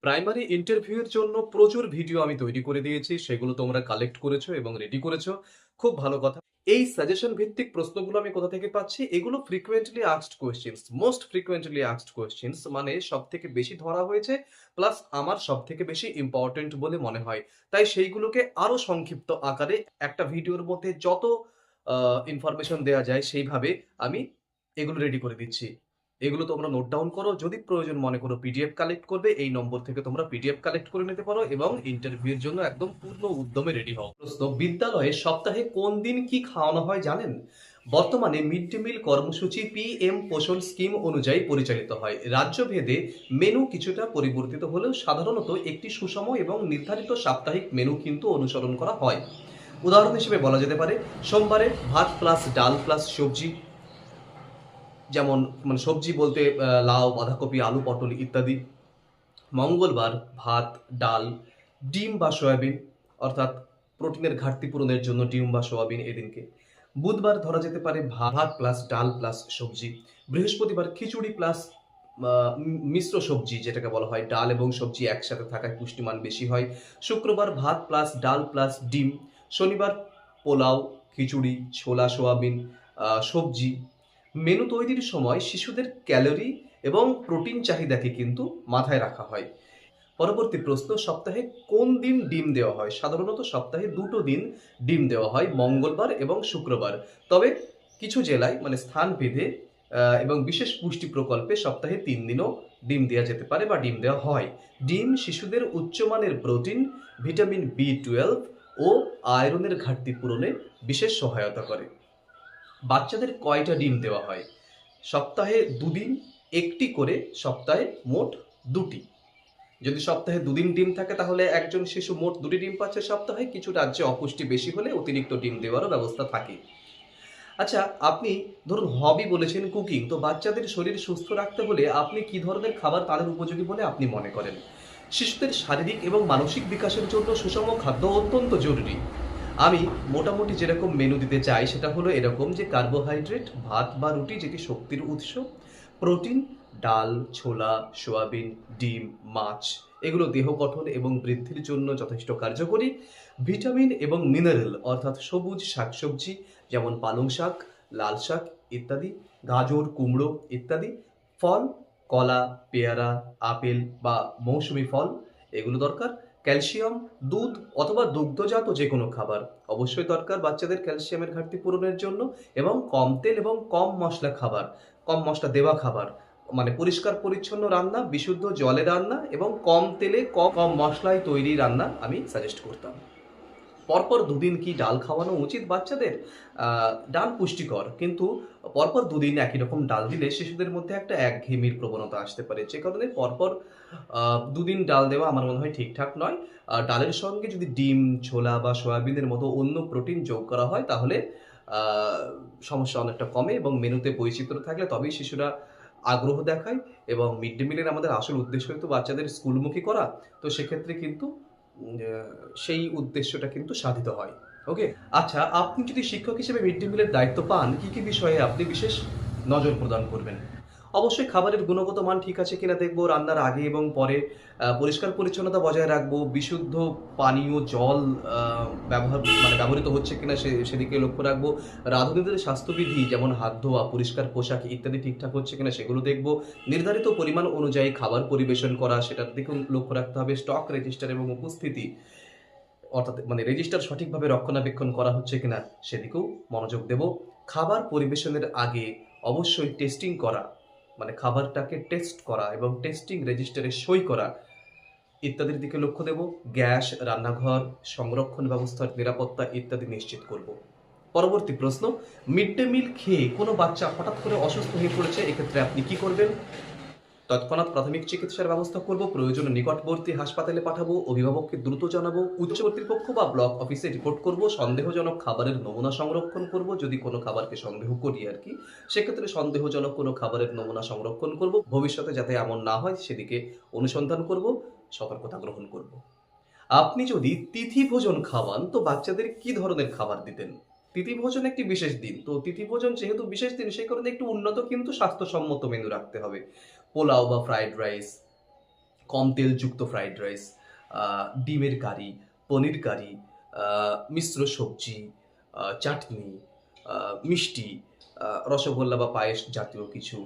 Primary ইন্টারভিউয়ের জন্য প্রচুর ভিডিও আমি তৈরি করে দিয়েছি। সেগুলো তোমরা কালেক্ট করেছো এবং রেডি করেছো। খুব ভালো কথা। এই সাজেশন ভিত্তিক প্রশ্নগুলো আমি কোথা থেকে পাচ্ছি? এগুলো frequently asked questions, most frequently asked questions মানে সবথেকে বেশি ধরা হয়েছে, প্লাস আমার সবথেকে বেশি ইম্পোর্টেন্ট বলে মনে হয়। তাই সেইগুলোকে আরো সংক্ষিপ্ত আকারে একটা ভিডিওর মধ্যে যত ইনফরমেশন দেয়া যায় সেইভাবে আমি এগুলো রেডি করে দিচ্ছি। এগুলো তোমরা নোট ডাউন করো। যদি প্রয়োজন মনে করো পিডিএফ কালেক্ট করবে, এই নম্বর থেকে তোমরা পিডিএফ কালেক্ট করে নিতে পারো এবং ইন্টারভিউয়ের জন্য একদম পূর্ণ উদ্যমে রেডি হও। প্রশ্ন: বিদ্যালয়ে সপ্তাহে কোন দিন কি খাওয়ানো হয় জানেন? বর্তমানে মিড ডে মিল কর্মসূচি পিএম পোষণ স্কিম অনুযায়ী পরিচালিত হয়। রাজ্যভেদে মেনু কিছুটা পরিবর্তিত হলেও সাধারণত একটি সুষম এবং নির্ধারিত সাপ্তাহিক মেনু কিন্তু অনুসরণ করা হয়। উদাহরণ হিসেবে বলা যেতে পারে সোমবারে ভাত প্লাস ডাল প্লাস সবজি, যেমন মানে সবজি বলতে লাউ, বাঁধাকপি, আলু, পটল ইত্যাদি। মঙ্গলবার ভাত, ডাল, ডিম বা সয়াবিন, অর্থাৎ প্রোটিনের ঘাটতি পূরণের জন্য ডিম বা সোয়াবিন এদিনকে। বুধবার ধরা যেতে পারে ভাত প্লাস ডাল প্লাস সবজি। বৃহস্পতিবার খিচুড়ি প্লাস মিশ্র সবজি, যেটাকে বলা হয় ডাল এবং সবজি একসাথে থাকায় পুষ্টিমান বেশি হয়। শুক্রবার ভাত প্লাস ডাল প্লাস ডিম। শনিবার পোলাও, খিচুড়ি, ছোলা, সোয়াবিন, সবজি। মেনু তৈরির সময় শিশুদের ক্যালোরি এবং প্রোটিন চাহিদাকে কিন্তু মাথায় রাখা হয়। পরবর্তী প্রশ্ন: সপ্তাহে কোন দিন ডিম দেওয়া হয়? সাধারণত সপ্তাহে দুটো দিন ডিম দেওয়া হয়, মঙ্গলবার এবং শুক্রবার। তবে কিছু জেলায় মানে স্থান ভেদে এবং বিশেষ পুষ্টি প্রকল্পে সপ্তাহে ৩ দিনও ডিম দেওয়া যেতে পারে বা ডিম দেওয়া হয়। ডিম শিশুদের উচ্চমানের প্রোটিন, ভিটামিন বি 12 ও আয়রনের ঘাটতি পূরণে বিশেষ সহায়তা করে। বাচ্চাদের কয়টা ডিম দেওয়া হয়? সপ্তাহে ২ দিন, ১টি করে সপ্তাহে মোট ২টি। যদি সপ্তাহে ২ দিন ডিম থাকে তাহলে একজন শিশু মোট ২টি ডিম পাচ্ছে সপ্তাহে। কিছু রাজ্যে অপুষ্টি বেশি হলে অতিরিক্ত ডিম দেওয়ারও ব্যবস্থা থাকে। আচ্ছা, আপনি ধরুন হবি বলেছেন কুকিং, তো বাচ্চাদের শরীর সুস্থ রাখতে হলে আপনি কি ধরনের খাবার তাদের উপযোগী বলে আপনি মনে করেন? শিশুদের শারীরিক এবং মানসিক বিকাশের জন্য সুষম খাদ্য অত্যন্ত জরুরি। আমি মোটামুটি যেরকম মেনু দিতে চাই সেটা হলো এরকম যে কার্বোহাইড্রেট ভাত বা রুটি যেটি শক্তির উৎস, প্রোটিন ডাল, ছোলা, সোয়াবিন, ডিম, মাছ এগুলো দেহ গঠন এবং বৃদ্ধির জন্য যথেষ্ট কার্যকরী। ভিটামিন এবং মিনারেল অর্থাৎ সবুজ শাকসবজি যেমন পালং শাক, লাল শাক ইত্যাদি, গাজর, কুমড়ো ইত্যাদি। ফল: কলা, পেয়ারা, আপেল বা মৌসুমী ফল এগুলো দরকার। ক্যালসিয়াম: দুধ অথবা দুগ্ধজাত যে কোনো খাবার অবশ্যই দরকার বাচ্চাদের ক্যালসিয়ামের ঘাটতি পূরণের জন্য। এবং কম তেল এবং কম মশলা খাবার, কম মশলা দেওয়া খাবার মানে পরিষ্কার পরিচ্ছন্ন রান্না, বিশুদ্ধ জলে রান্না এবং কম তেলে কম কম মশলায় তৈরি রান্না আমি সাজেস্ট করতাম। পরপর ২ দিন কি ডাল খাওয়ানো উচিত বাচ্চাদের? ডাল পুষ্টিকর, কিন্তু পরপর ২ দিন একই রকম ডাল দিলে শিশুদের মধ্যে একটা একঘেয়েমির প্রবণতা আসতে পারে। যে কারণে পরপর ২ দিন ডাল দেওয়া আমার মনে হয় ঠিকঠাক নয়। ডালের সঙ্গে যদি ডিম, ছোলা বা সয়াবিনের মতো অন্য প্রোটিন যোগ করা হয় তাহলে আ সমস্যা অনেকটা কমে এবং মেনুতে বৈচিত্র্য থাকলে তবেই শিশুরা আগ্রহ দেখায়। এবং মিড ডে মিলের আমাদের আসল উদ্দেশ্যই তো বাচ্চাদের স্কুলমুখী করা। তো সেক্ষেত্রে কিন্তু সেই উদ্দেশ্যটা কিন্তু সাধিত হয়। ওকে? আচ্ছা, আপনি যদি শিক্ষক হিসেবে মিড ডে মিলের দায়িত্ব পান, কি, কি বিষয়ে আপনি বিশেষ নজর প্রদান করবেন? অবশ্যই খাবারের গুণগত মান ঠিক আছে কিনা দেখব, রান্নার আগে এবং পরে পরিষ্কার পরিচ্ছন্নতা বজায় রাখবো, বিশুদ্ধ পানীয় জল আ ব্যবহৃত হচ্ছে কিনা সেদিকে লক্ষ্য রাখবো। রাঁধুনিদের স্বাস্থ্যবিধি যেমন হাত ধোয়া, পরিষ্কার পোশাক ইত্যাদি ঠিকঠাক হচ্ছে কিনা সেগুলো দেখব। নির্ধারিত পরিমাণ অনুযায়ী খাবার পরিবেশন করা সেটার দিকেও লক্ষ্য রাখতে হবে। স্টক রেজিস্টার এবং উপস্থিতি অর্থাৎ মানে রেজিস্টার সঠিকভাবে রক্ষণাবেক্ষণ করা হচ্ছে কিনা সেদিকেও মনোযোগ দেব। খাবার পরিবেশনের আগে অবশ্যই টেস্টিং করা, মানে খাবারটাকে টেস্ট করা এবং টেস্টিং রেজিস্টারে সই করা ইত্যাদির দিকে লক্ষ্য দেব। গ্যাস, রান্নাঘর, সংরক্ষণ ব্যবস্থার নিরাপত্তা ইত্যাদি নিশ্চিত করব। পরবর্তী প্রশ্ন: মিড ডে মিল খেয়ে কোনো বাচ্চা হঠাৎ করে অসুস্থ হয়ে পড়েছে, এক্ষেত্রে আপনি কি করবেন? তৎক্ষণাৎ প্রাথমিক চিকিৎসার ব্যবস্থা করব, প্রয়োজনে নিকটবর্তী হাসপাতালে পাঠাবো, অভিভাবককে দ্রুত জানাবো, উচ্চ কর্তৃপক্ষ বা ব্লক অফিসে রিপোর্ট করব, সন্দেহজনক খাবারের নমুনা সংরক্ষণ করব, যদি কোনো খাবারকে সন্দেহ করি আর কি সেক্ষেত্রে সন্দেহজনক কোনো খাবারের নমুনা সংরক্ষণ করব, ভবিষ্যতে যাতে এমন না হয় সেদিকে অনুসন্ধান করব, সতর্কতা গ্রহণ করব। আপনি যদি তিথি ভোজন খাওয়ান তো বাচ্চাদের কি ধরনের খাবার দিতেন? তিথি ভোজন একটি বিশেষ দিন, তো তিথি ভোজন যেহেতু বিশেষ দিন সেই কারণে একটু উন্নত কিন্তু স্বাস্থ্যসম্মত মেনু রাখতে হবে। পোলাও বা ফ্রাইড রাইস, কম তেলযুক্ত ফ্রাইড রাইস, ডিমের কারি, পনির কারি, মিশ্র সবজি, চাটনি, মিষ্টি, রসগোল্লা বা পায়েস জাতীয় কিছু,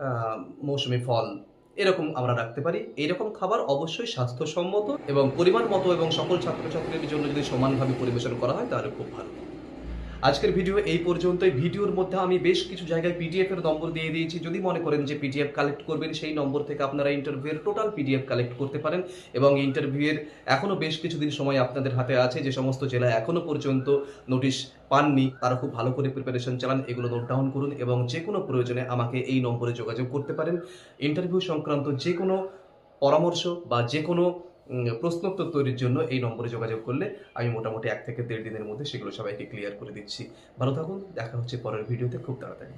আ মৌসুমী ফল এরকম আমরা রাখতে পারি। এরকম খাবার অবশ্যই স্বাস্থ্যসম্মত এবং পরিমাণ মতো এবং সকল ছাত্রছাত্রীদের জন্য যদি সমানভাবে পরিবেশন করা হয় তাহলে খুব ভালো। আজকের ভিডিও এই পর্যন্তই। ভিডিওর মধ্যে আমি বেশ কিছু জায়গায় পিডিএফ এর নম্বর দিয়ে দিয়েছি। যদি মনে করেন যে পিডিএফ কালেক্ট করবেন, সেই নম্বর থেকে আপনারা ইন্টারভিউ এর টোটাল পিডিএফ কালেক্ট করতে পারেন এবং ইন্টারভিউ এর এখনো বেশ কিছুদিন সময় আপনাদের হাতে আছে। যে সমস্ত জেলা এখনো পর্যন্ত নোটিশ পাননি তারা খুব ভালো করে প্রিপারেশন চালান। এগুলো নোট ডাউন করুন এবং যেকোনো প্রয়োজনে আমাকে এই নম্বরে যোগাযোগ করতে পারেন। ইন্টারভিউ সংক্রান্ত যেকোনো পরামর্শ বা যেকোনো প্রশ্নোত্তর তৈরির জন্য এই নম্বরে যোগাযোগ করলে আমি মোটামুটি ১ থেকে ১.৫ দিনের মধ্যে সেগুলো সবাইকে ক্লিয়ার করে দিচ্ছি। ভালো থাকুন। দেখা হচ্ছে পরের ভিডিওতে খুব তাড়াতাড়ি।